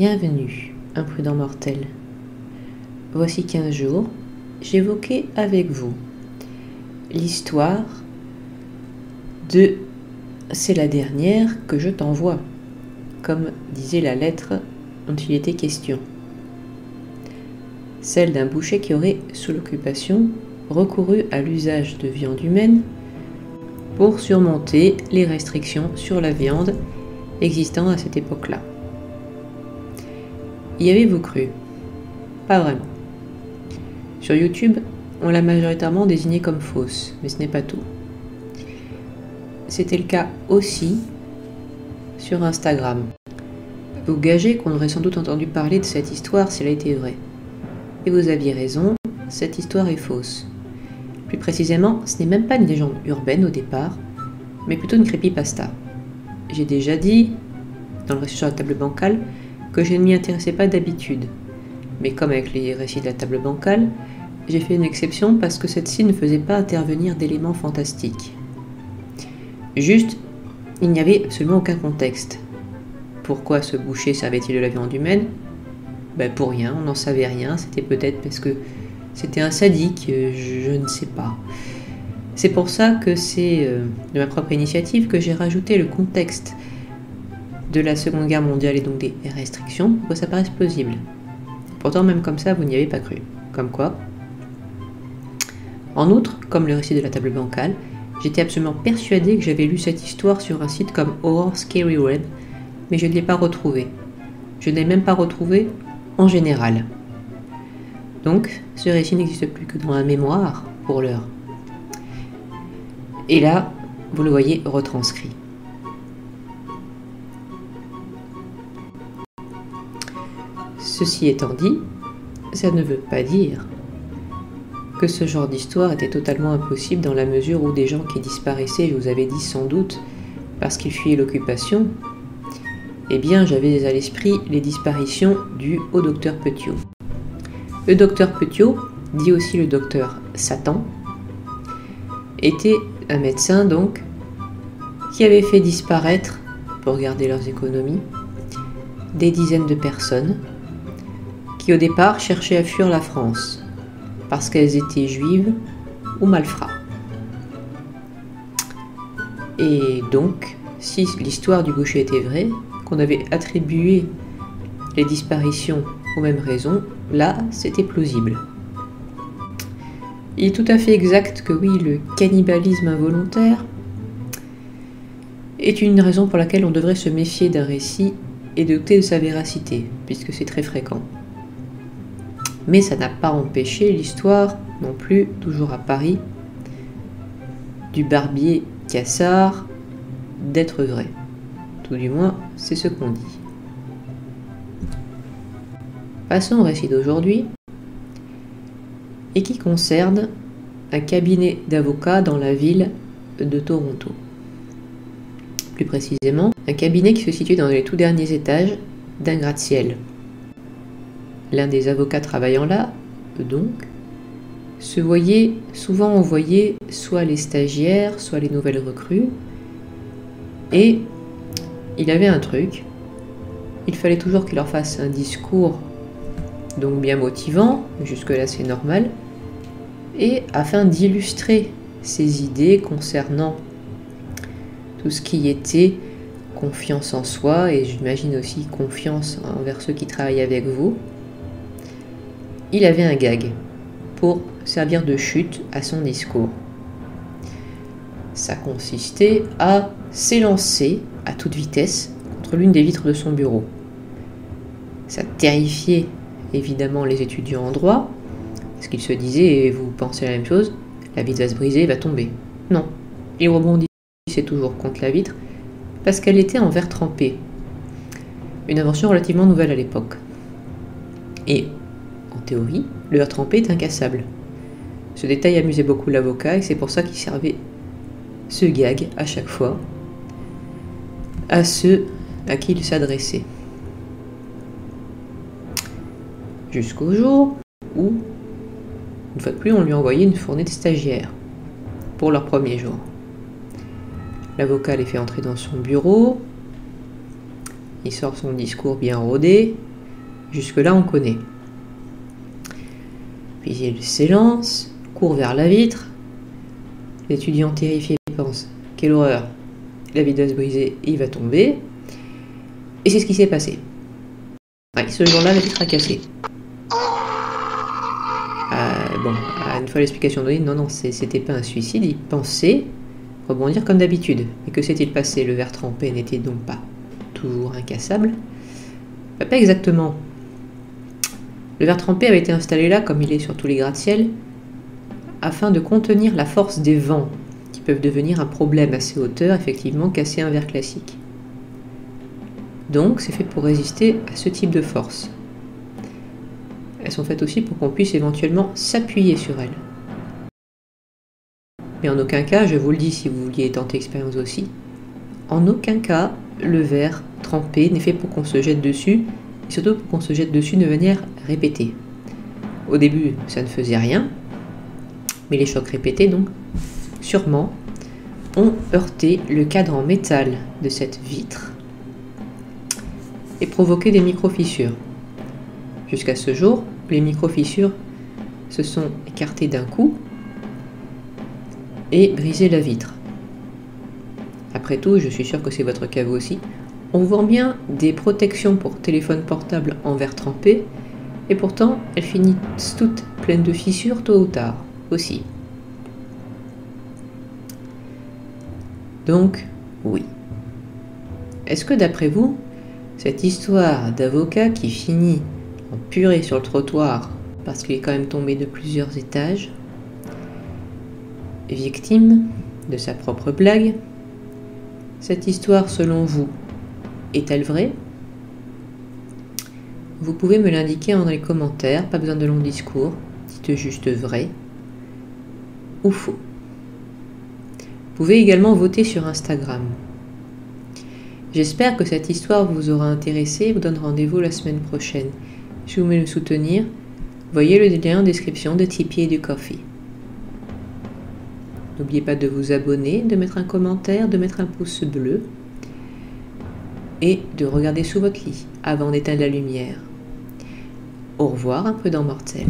Bienvenue, imprudent mortel. Voici 15 jours, j'évoquais avec vous l'histoire de « C'est la dernière que je t'envoie », comme disait la lettre dont il était question. Celle d'un boucher qui aurait, sous l'occupation, recouru à l'usage de viande humaine pour surmonter les restrictions sur la viande existant à cette époque-là. Y avez-vous cru? Pas vraiment. Sur YouTube, on l'a majoritairement désignée comme fausse, mais ce n'est pas tout. C'était le cas aussi sur Instagram. Vous gagez qu'on aurait sans doute entendu parler de cette histoire si elle a été vraie. Et vous aviez raison, cette histoire est fausse. Plus précisément, ce n'est même pas une légende urbaine au départ, mais plutôt une creepypasta. J'ai déjà dit, dans le récit sur la table bancale, que je ne m'y intéressais pas d'habitude. Mais comme avec les récits de la table bancale, j'ai fait une exception parce que cette-ci ne faisait pas intervenir d'éléments fantastiques. Juste, il n'y avait absolument aucun contexte. Pourquoi ce boucher servait-il de la viande humaine? Pour rien, on n'en savait rien, c'était peut-être parce que c'était un sadique, je ne sais pas. C'est pour ça que c'est de ma propre initiative que j'ai rajouté le contexte de la Seconde Guerre mondiale et donc des restrictions pour que ça paraisse plausible. Pourtant, même comme ça, vous n'y avez pas cru. Comme quoi. En outre, comme le récit de la table bancale, j'étais absolument persuadée que j'avais lu cette histoire sur un site comme Horror Scary Web, mais je ne l'ai pas retrouvée. Je ne l'ai même pas retrouvée en général. Donc, ce récit n'existe plus que dans la mémoire pour l'heure. Et là, vous le voyez retranscrit. Ceci étant dit, ça ne veut pas dire que ce genre d'histoire était totalement impossible dans la mesure où des gens qui disparaissaient, je vous avais dit sans doute, parce qu'ils fuyaient l'occupation, eh bien j'avais à l'esprit les disparitions dues au docteur Petiot. Le docteur Petiot, dit aussi le docteur Satan, était un médecin donc qui avait fait disparaître, pour garder leurs économies, des dizaines de personnes qui au départ cherchaient à fuir la France parce qu'elles étaient juives ou malfrats. Et donc, si l'histoire du boucher était vraie, qu'on avait attribué les disparitions aux mêmes raisons, là, c'était plausible. Il est tout à fait exact que oui, le cannibalisme involontaire est une raison pour laquelle on devrait se méfier d'un récit et douter de sa véracité, puisque c'est très fréquent. Mais ça n'a pas empêché l'histoire, non plus, toujours à Paris, du barbier Cassard d'être vraie. Tout du moins, c'est ce qu'on dit. Passons au récit d'aujourd'hui, et qui concerne un cabinet d'avocats dans la ville de Toronto. Plus précisément, un cabinet qui se situe dans les tout derniers étages d'un gratte-ciel. L'un des avocats travaillant là, donc, se voyait souvent envoyer soit les stagiaires, soit les nouvelles recrues, et il avait un truc, il fallait toujours qu'il leur fasse un discours donc bien motivant, jusque-là c'est normal, et afin d'illustrer ses idées concernant tout ce qui était confiance en soi, et j'imagine aussi confiance envers ceux qui travaillent avec vous, il avait un gag pour servir de chute à son discours. Ça consistait à s'élancer à toute vitesse contre l'une des vitres de son bureau. Ça terrifiait évidemment les étudiants en droit, parce qu'ils se disaient, et vous pensez la même chose, la vitre va se briser, va tomber. Non, il rebondissait toujours contre la vitre, parce qu'elle était en verre trempé. Une invention relativement nouvelle à l'époque. Et, en théorie, le verre trempé est incassable. Ce détail amusait beaucoup l'avocat, et c'est pour ça qu'il servait ce gag à chaque fois à ceux à qui il s'adressait. Jusqu'au jour où, une fois de plus, on lui envoyait une fournée de stagiaires pour leur premier jour. L'avocat les fait entrer dans son bureau, il sort son discours bien rodé, Jusque-là, on connaît. Puis il s'élance, court vers la vitre. L'étudiant terrifié pense « Quelle horreur ! La vitre va se briser, il va tomber. » Et c'est ce qui s'est passé. Ouais, ce jour-là, la vitre a cassé. Bon, une fois l'explication donnée, non, c'était pas un suicide, il pensait rebondir comme d'habitude. Mais que s'est-il passé? Le verre trempé n'était donc pas toujours incassable? Pas exactement. Le verre trempé avait été installé là, comme il est sur tous les gratte-ciel, afin de contenir la force des vents, qui peuvent devenir un problème à ces hauteurs, effectivement, casser un verre classique. Donc, c'est fait pour résister à ce type de force. Elles sont faites aussi pour qu'on puisse éventuellement s'appuyer sur elles. Mais en aucun cas, je vous le dis si vous vouliez tenter l'expérience aussi, en aucun cas, le verre trempé n'est fait pour qu'on se jette dessus, et surtout pour qu'on se jette dessus de manière répétée. Au début, ça ne faisait rien, mais les chocs répétés, donc, sûrement, ont heurté le cadre en métal de cette vitre et provoqué des micro-fissures. Jusqu'à ce jour, les micro-fissures se sont écartées d'un coup et brisé la vitre. Après tout, je suis sûr que c'est votre cas vous aussi. On vend bien des protections pour téléphone portable en verre trempé, et pourtant elles finissent toutes pleines de fissures tôt ou tard aussi. Donc, oui. Est-ce que d'après vous, cette histoire d'avocat qui finit en purée sur le trottoir parce qu'il est quand même tombé de plusieurs étages, victime de sa propre blague, cette histoire, selon vous, est-elle vraie? Vous pouvez me l'indiquer dans les commentaires, pas besoin de long discours, dites juste vrai ou faux. Vous pouvez également voter sur Instagram. J'espère que cette histoire vous aura intéressé et vous donne rendez-vous la semaine prochaine. Si vous voulez me soutenir, voyez le lien en description de Tipeee et du Ko-fi. N'oubliez pas de vous abonner, de mettre un commentaire, de mettre un pouce bleu et de regarder sous votre lit avant d'éteindre la lumière. Au revoir, un prudent mortel.